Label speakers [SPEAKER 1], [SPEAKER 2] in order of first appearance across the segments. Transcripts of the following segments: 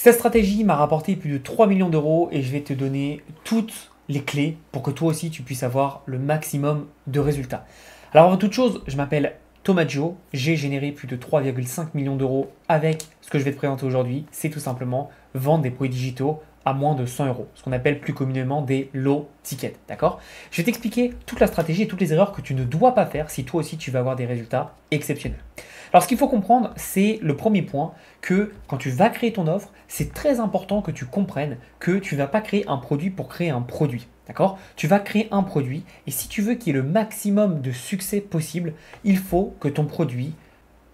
[SPEAKER 1] Cette stratégie m'a rapporté plus de 3 millions d'euros et je vais te donner toutes les clés pour que toi aussi tu puisses avoir le maximum de résultats. Alors avant toute chose, je m'appelle Thomas Gio, j'ai généré plus de 3,5 millions d'euros avec ce que je vais te présenter aujourd'hui. C'est tout simplement vendre des produits digitaux à moins de 100 euros, ce qu'on appelle plus communément des low tickets, d'accord? Je vais t'expliquer toute la stratégie et toutes les erreurs que tu ne dois pas faire si toi aussi tu veux avoir des résultats exceptionnels. Alors ce qu'il faut comprendre, c'est le premier point, que quand tu vas créer ton offre, c'est très important que tu comprennes que tu ne vas pas créer un produit pour créer un produit. D'accord? Tu vas créer un produit et si tu veux qu'il y ait le maximum de succès possible, il faut que ton produit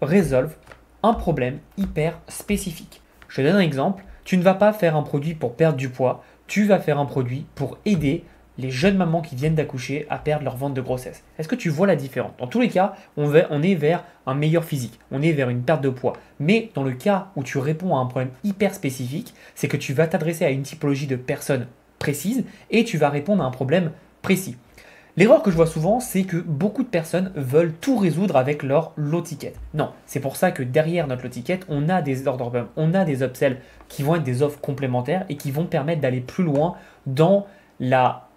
[SPEAKER 1] résolve un problème hyper spécifique. Je te donne un exemple. Tu ne vas pas faire un produit pour perdre du poids, tu vas faire un produit pour aider les jeunes mamans qui viennent d'accoucher à perdre leur ventre de grossesse. Est-ce que tu vois la différence? Dans tous les cas, on est vers un meilleur physique, on est vers une perte de poids. Mais dans le cas où tu réponds à un problème hyper spécifique, c'est que tu vas t'adresser à une typologie de personnes précise et tu vas répondre à un problème précis. L'erreur que je vois souvent, c'est que beaucoup de personnes veulent tout résoudre avec leur low ticket. Non, c'est pour ça que derrière notre low ticket, on a des order bumps, on a des upsells qui vont être des offres complémentaires et qui vont permettre d'aller plus loin dans la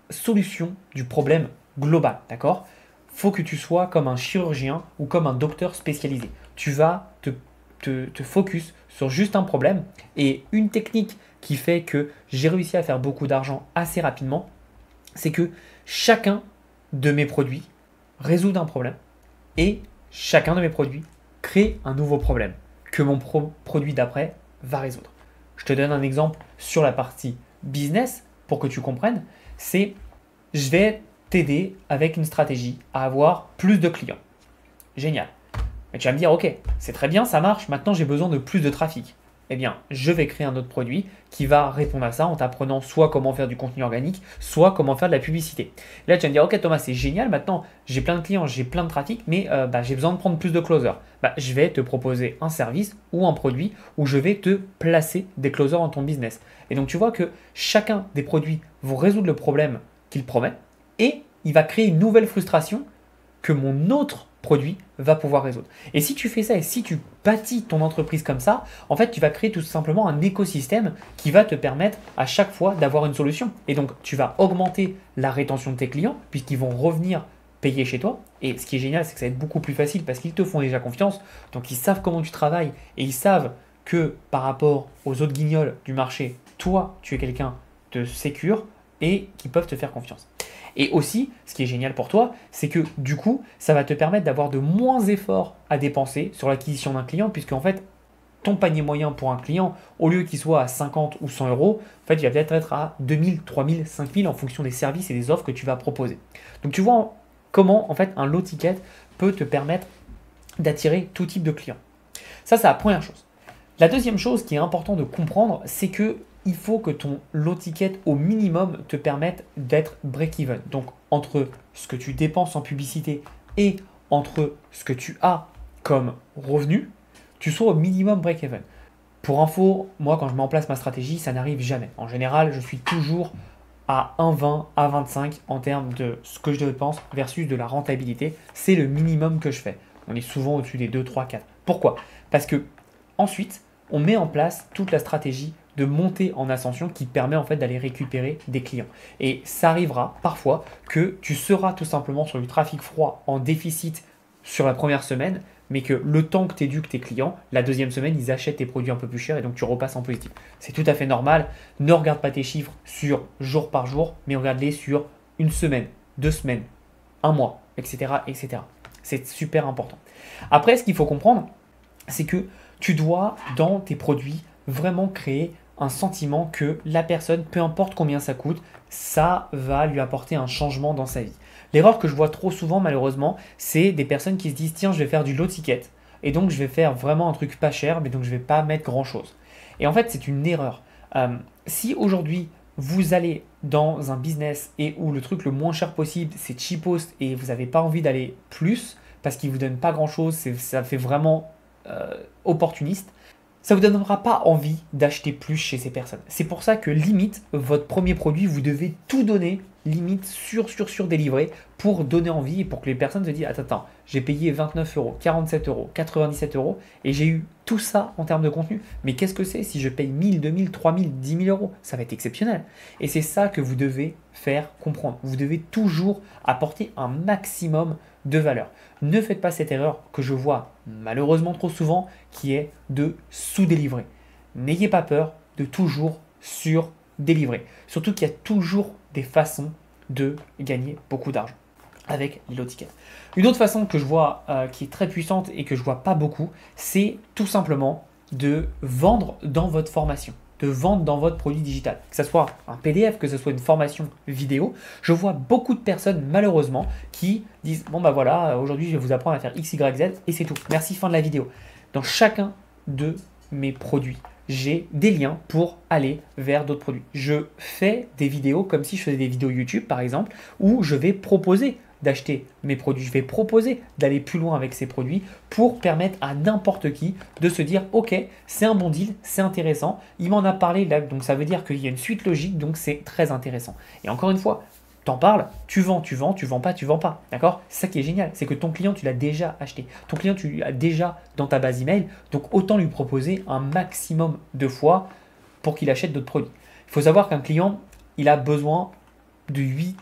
[SPEAKER 1] solution du problème global. D'accord? Faut que tu sois comme un chirurgien ou comme un docteur spécialisé. Tu vas te focus sur juste un problème et une technique qui fait que j'ai réussi à faire beaucoup d'argent assez rapidement, c'est que chacun de mes produits résout un problème et chacun de mes produits crée un nouveau problème que mon produit d'après va résoudre. Je te donne un exemple sur la partie business pour que tu comprennes. C'est je vais t'aider avec une stratégie à avoir plus de clients. Génial. Mais tu vas me dire, ok, c'est très bien, ça marche, maintenant j'ai besoin de plus de trafic. Eh bien, je vais créer un autre produit qui va répondre à ça en t'apprenant soit comment faire du contenu organique, soit comment faire de la publicité. Là, tu vas me dire, ok Thomas, c'est génial, maintenant j'ai plein de clients, j'ai plein de trafic, mais j'ai besoin de prendre plus de closers. Je vais te proposer un service ou un produit où je vais te placer des closers dans ton business. Et donc, tu vois que chacun des produits va résoudre le problème qu'il promet et il va créer une nouvelle frustration que mon autre produit va pouvoir résoudre. Et si tu fais ça et si tu bâtis ton entreprise comme ça, en fait, tu vas créer tout simplement un écosystème qui va te permettre à chaque fois d'avoir une solution. Et donc, tu vas augmenter la rétention de tes clients puisqu'ils vont revenir payer chez toi. Et ce qui est génial, c'est que ça va être beaucoup plus facile parce qu'ils te font déjà confiance. Donc, ils savent comment tu travailles et ils savent que par rapport aux autres guignols du marché, toi, tu es quelqu'un de sécure et qui peuvent te faire confiance. Et aussi, ce qui est génial pour toi, c'est que du coup, ça va te permettre d'avoir de moins d'efforts à dépenser sur l'acquisition d'un client, puisque en fait, ton panier moyen pour un client, au lieu qu'il soit à 50 ou 100 euros, en fait, il va peut-être être à 2000, 3000, 5000 en fonction des services et des offres que tu vas proposer. Donc, tu vois comment en fait un low ticket peut te permettre d'attirer tout type de clients. Ça, c'est la première chose. La deuxième chose qui est important de comprendre, c'est que il faut que ton low ticket au minimum te permette d'être break-even. Donc entre ce que tu dépenses en publicité et entre ce que tu as comme revenu, tu sois au minimum break-even. Pour info, moi quand je mets en place ma stratégie, ça n'arrive jamais. En général, je suis toujours à 1,20 à 25 en termes de ce que je dépense versus de la rentabilité. C'est le minimum que je fais. On est souvent au-dessus des 2, 3, 4. Pourquoi? Parce que ensuite, on met en place toute la stratégie de monter en ascension qui permet en fait d'aller récupérer des clients. Et ça arrivera parfois que tu seras tout simplement sur du trafic froid en déficit sur la première semaine, mais que le temps que tu éduques tes clients, la deuxième semaine, ils achètent tes produits un peu plus chers et donc tu repasses en positif. C'est tout à fait normal. Ne regarde pas tes chiffres sur jour par jour, mais regarde-les sur une semaine, 2 semaines, un mois, etc., etc. C'est super important. Après, ce qu'il faut comprendre, c'est que tu dois, dans tes produits, vraiment créer un sentiment que la personne, peu importe combien ça coûte, ça va lui apporter un changement dans sa vie. L'erreur que je vois trop souvent malheureusement, c'est des personnes qui se disent tiens, je vais faire du low ticket et donc je vais faire vraiment un truc pas cher, mais donc je ne vais pas mettre grand chose. Et en fait, c'est une erreur. Si aujourd'hui vous allez dans un business et où le truc le moins cher possible, c'est cheapos et vous n'avez pas envie d'aller plus parce qu'il ne vous donne pas grand chose, ça fait vraiment opportuniste, ça ne vous donnera pas envie d'acheter plus chez ces personnes. C'est pour ça que limite, votre premier produit, vous devez tout donner limite sur-délivré pour donner envie et pour que les personnes se disent attends, j'ai payé 29 euros, 47 euros, 97 euros et j'ai eu tout ça en termes de contenu. Mais qu'est-ce que c'est si je paye 1000, 2000, 3000, 10 000 euros? Ça va être exceptionnel. Et c'est ça que vous devez faire comprendre. Vous devez toujours apporter un maximum de valeur. Ne faites pas cette erreur que je vois malheureusement trop souvent qui est de sous-délivrer. N'ayez pas peur de toujours sur-délivrer. Surtout qu'il y a toujours des façons de gagner beaucoup d'argent avec les low tickets. Une autre façon que je vois qui est très puissante et que je vois pas beaucoup, c'est tout simplement de vendre dans votre formation, de vendre dans votre produit digital. Que ce soit un PDF, que ce soit une formation vidéo, je vois beaucoup de personnes malheureusement qui disent bon bah voilà, aujourd'hui je vais vous apprendre à faire X, Y, Z et c'est tout. Merci, fin de la vidéo. Dans chacun de mes produits, j'ai des liens pour aller vers d'autres produits. Je fais des vidéos comme si je faisais des vidéos YouTube par exemple, où je vais proposer d'acheter mes produits, je vais proposer d'aller plus loin avec ces produits pour permettre à n'importe qui de se dire ok, c'est un bon deal, c'est intéressant, il m'en a parlé là, donc ça veut dire qu'il y a une suite logique, donc c'est très intéressant. Et encore une fois, t'en parles, tu vends pas, d'accord? C'est ça qui est génial, c'est que ton client, tu l'as déjà acheté. Ton client, tu l'as déjà dans ta base email, donc autant lui proposer un maximum de fois pour qu'il achète d'autres produits. Il faut savoir qu'un client, il a besoin de 8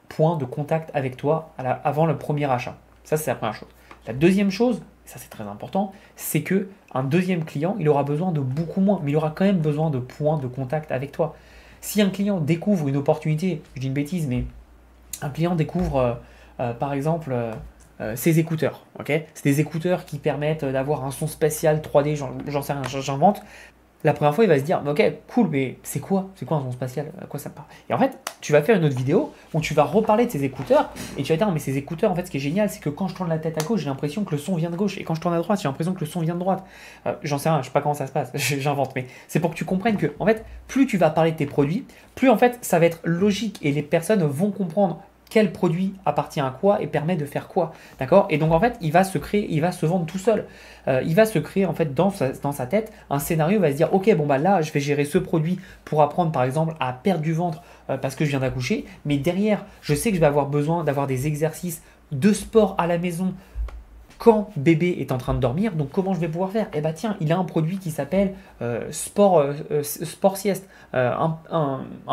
[SPEAKER 1] points de contact avec toi avant le premier achat. Ça, c'est la première chose. La deuxième chose, ça c'est très important, c'est qu'un deuxième client, il aura besoin de beaucoup moins, mais il aura quand même besoin de points de contact avec toi. Si un client découvre une opportunité, je dis une bêtise, mais un client découvre par exemple ses écouteurs. Okay, c'est des écouteurs qui permettent d'avoir un son spécial 3D, j'en sais rien, j'invente. La première fois, il va se dire ok, cool, mais c'est quoi un son spatial? À quoi ça parle? Et en fait, tu vas faire une autre vidéo où tu vas reparler de ces écouteurs et tu vas dire mais ces écouteurs, en fait, ce qui est génial, c'est que quand je tourne la tête à gauche, j'ai l'impression que le son vient de gauche et quand je tourne à droite, j'ai l'impression que le son vient de droite. J'en sais rien, je sais pas comment ça se passe, j'invente, mais c'est pour que tu comprennes que en fait, plus tu vas parler de tes produits, plus en fait, ça va être logique et les personnes vont comprendre quel produit appartient à quoi et permet de faire quoi, d'accord? Et donc en fait, il va se vendre tout seul. Il va se créer en fait dans sa tête un scénario, il va se dire ok, bon bah là je vais gérer ce produit pour apprendre par exemple à perdre du ventre parce que je viens d'accoucher, mais derrière je sais que je vais avoir besoin d'avoir des exercices de sport à la maison quand bébé est en train de dormir, donc comment je vais pouvoir faire? Eh bah tiens, il a un produit qui s'appelle sport sieste, un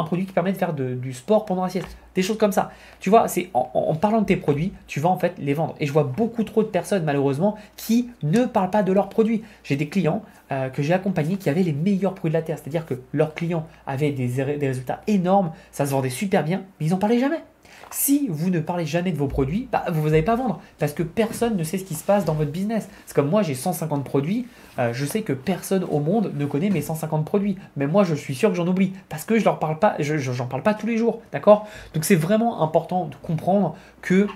[SPEAKER 1] produit qui permet de faire du sport pendant la sieste, des choses comme ça. Tu vois, c'est en parlant de tes produits, tu vas en fait les vendre. Et je vois beaucoup trop de personnes malheureusement qui ne parlent pas de leurs produits. J'ai des clients que j'ai accompagnés qui avaient les meilleurs produits de la terre, c'est-à-dire que leurs clients avaient des résultats énormes, ça se vendait super bien, mais ils n'en parlaient jamais. Si vous ne parlez jamais de vos produits, bah, vous n'allez pas vendre parce que personne ne sait ce qui se passe dans votre business. C'est comme moi, j'ai 150 produits. Je sais que personne au monde ne connaît mes 150 produits. Mais moi, je suis sûr que j'en oublie parce que je leur parle pas, j'en parle pas tous les jours. D'accord? Donc, c'est vraiment important de comprendre que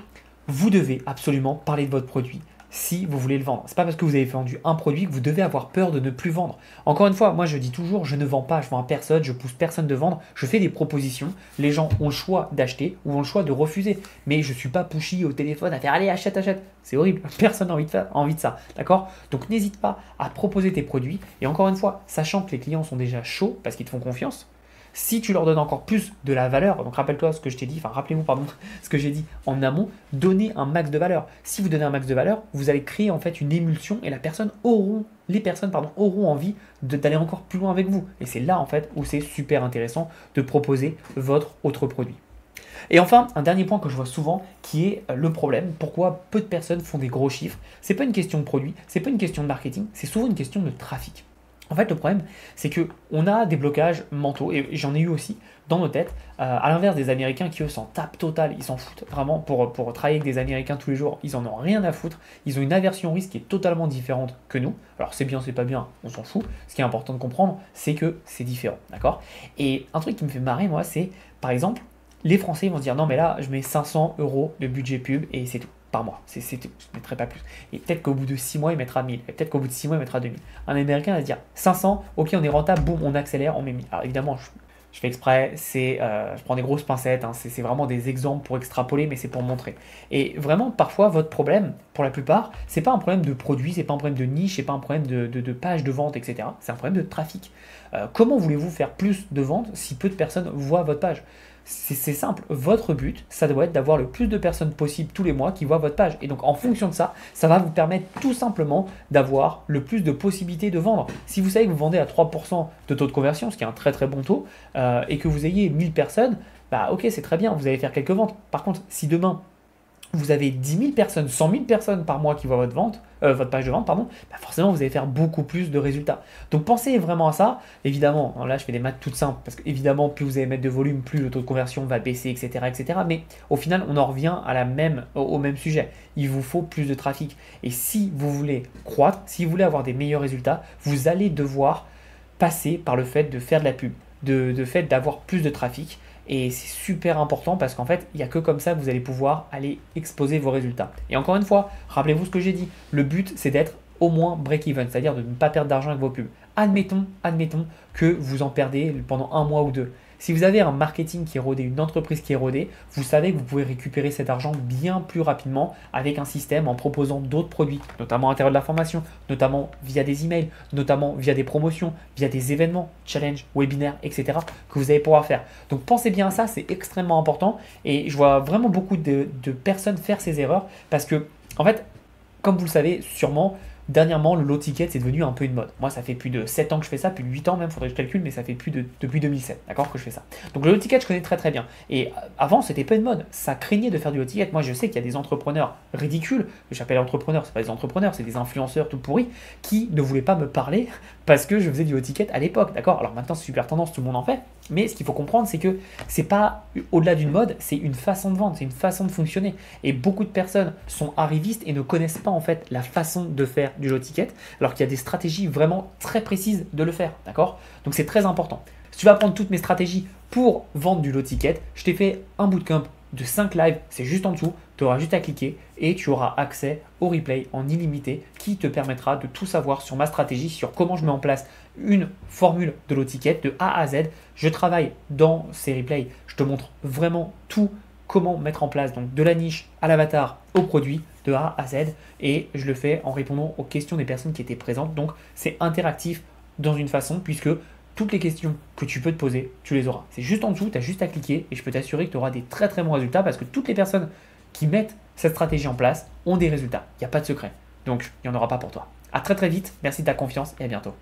[SPEAKER 1] vous devez absolument parler de votre produit si vous voulez le vendre. Ce n'est pas parce que vous avez vendu un produit que vous devez avoir peur de ne plus vendre. Encore une fois, moi je dis toujours, je ne vends pas, je vends à personne, je pousse personne de vendre, je fais des propositions, les gens ont le choix d'acheter ou ont le choix de refuser. Mais je ne suis pas pushy au téléphone à faire allez, achète, achète. C'est horrible, personne n'a envie de ça. D'accord? Donc n'hésite pas à proposer tes produits. Et encore une fois, sachant que les clients sont déjà chauds parce qu'ils te font confiance, si tu leur donnes encore plus de la valeur, donc rappelle-toi ce que je t'ai dit, enfin rappelez-vous pardon, ce que j'ai dit en amont, donnez un max de valeur. Si vous donnez un max de valeur, vous allez créer en fait une émulsion et les personnes auront envie d'aller encore plus loin avec vous. Et c'est là en fait où c'est super intéressant de proposer votre autre produit. Et enfin, un dernier point que je vois souvent qui est le problème, pourquoi peu de personnes font des gros chiffres, c'est pas une question de produit, c'est pas une question de marketing, c'est souvent une question de trafic. En fait, le problème, c'est qu'on a des blocages mentaux, et j'en ai eu aussi dans nos têtes, à l'inverse des Américains qui, eux, s'en tapent total, ils s'en foutent vraiment pour travailler avec des Américains tous les jours, ils en ont rien à foutre, ils ont une aversion au risque qui est totalement différente que nous. Alors, c'est bien, c'est pas bien, on s'en fout. Ce qui est important de comprendre, c'est que c'est différent, d'accord? Et un truc qui me fait marrer, moi, c'est, par exemple, les Français vont se dire, non, mais là, je mets 500 € de budget pub et c'est tout. Par mois, c'est tout, je ne mettrai pas plus. Et peut-être qu'au bout de 6 mois, il mettra 1000. Et peut-être qu'au bout de 6 mois, il mettra 2000. Un Américain va se dire 500, ok, on est rentable, boum, on accélère, on met 1000. Alors évidemment, je fais exprès, je prends des grosses pincettes, hein, c'est vraiment des exemples pour extrapoler, mais c'est pour montrer. Et vraiment, parfois, votre problème, pour la plupart, c'est pas un problème de produit, c'est pas un problème de niche, c'est pas un problème de page de vente, etc. C'est un problème de trafic. Comment voulez-vous faire plus de ventes si peu de personnes voient votre page? C'est simple, votre but, ça doit être d'avoir le plus de personnes possible tous les mois qui voient votre page. Et donc en fonction de ça, ça va vous permettre tout simplement d'avoir le plus de possibilités de vendre. Si vous savez que vous vendez à 3% de taux de conversion, ce qui est un très très bon taux, et que vous ayez 1000 personnes, bah ok, c'est très bien, vous allez faire quelques ventes. Par contre, si demain, vous avez 10 000 personnes, 100 000 personnes par mois qui voient votre page de vente, pardon, bah forcément vous allez faire beaucoup plus de résultats. Donc pensez vraiment à ça. Évidemment, là je fais des maths toutes simples, parce que évidemment plus vous allez mettre de volume, plus le taux de conversion va baisser, etc. etc. Mais au final, on en revient au même sujet. Il vous faut plus de trafic. Et si vous voulez croître, si vous voulez avoir des meilleurs résultats, vous allez devoir passer par le fait de faire de la pub, de fait d'avoir plus de trafic. Et c'est super important parce qu'en fait, il n'y a que comme ça que vous allez pouvoir aller exposer vos résultats. Et encore une fois, rappelez-vous ce que j'ai dit. Le but, c'est d'être au moins break-even, c'est-à-dire de ne pas perdre d'argent avec vos pubs. Admettons que vous en perdez pendant un mois ou deux. Si vous avez un marketing qui est rodé, une entreprise qui est rodée, vous savez que vous pouvez récupérer cet argent bien plus rapidement avec un système en proposant d'autres produits, notamment à l'intérieur de la formation, notamment via des emails, notamment via des promotions, via des événements, challenges, webinaires, etc. que vous allez pouvoir faire. Donc pensez bien à ça, c'est extrêmement important et je vois vraiment beaucoup de personnes faire ces erreurs parce que, en fait, comme vous le savez sûrement, dernièrement, le low ticket, c'est devenu un peu une mode. Moi, ça fait plus de 7 ans que je fais ça, plus de 8 ans même, faudrait que je calcule, mais ça fait depuis 2007, d'accord, que je fais ça. Donc le low ticket, je connais très très bien. Et avant, c'était pas une mode. Ça craignait de faire du low ticket. Moi, je sais qu'il y a des entrepreneurs ridicules, que j'appelle entrepreneurs, c'est pas des entrepreneurs, c'est des influenceurs tout pourris, qui ne voulaient pas me parler parce que je faisais du low ticket à l'époque, d'accord. Alors maintenant, c'est super tendance, tout le monde en fait. Mais ce qu'il faut comprendre, c'est que c'est pas au-delà d'une mode, c'est une façon de vendre, c'est une façon de fonctionner. Et beaucoup de personnes sont arrivistes et ne connaissent pas en fait la façon de faire du low ticket, alors qu'il y a des stratégies vraiment très précises de le faire, d'accord? Donc c'est très important. Si tu vas apprendre toutes mes stratégies pour vendre du low ticket, je t'ai fait un bootcamp de 5 lives, c'est juste en dessous, tu auras juste à cliquer et tu auras accès au replay en illimité qui te permettra de tout savoir sur ma stratégie, sur comment je mets en place une formule de low ticket de A à Z. Je travaille dans ces replays, je te montre vraiment tout, comment mettre en place donc de la niche à l'avatar au produit de A à Z et je le fais en répondant aux questions des personnes qui étaient présentes. Donc c'est interactif dans une façon puisque toutes les questions que tu peux te poser, tu les auras. C'est juste en dessous, tu as juste à cliquer et je peux t'assurer que tu auras des très très bons résultats parce que toutes les personnes qui mettent cette stratégie en place ont des résultats. Il n'y a pas de secret. Donc il n'y en aura pas pour toi. À très très vite, merci de ta confiance et à bientôt.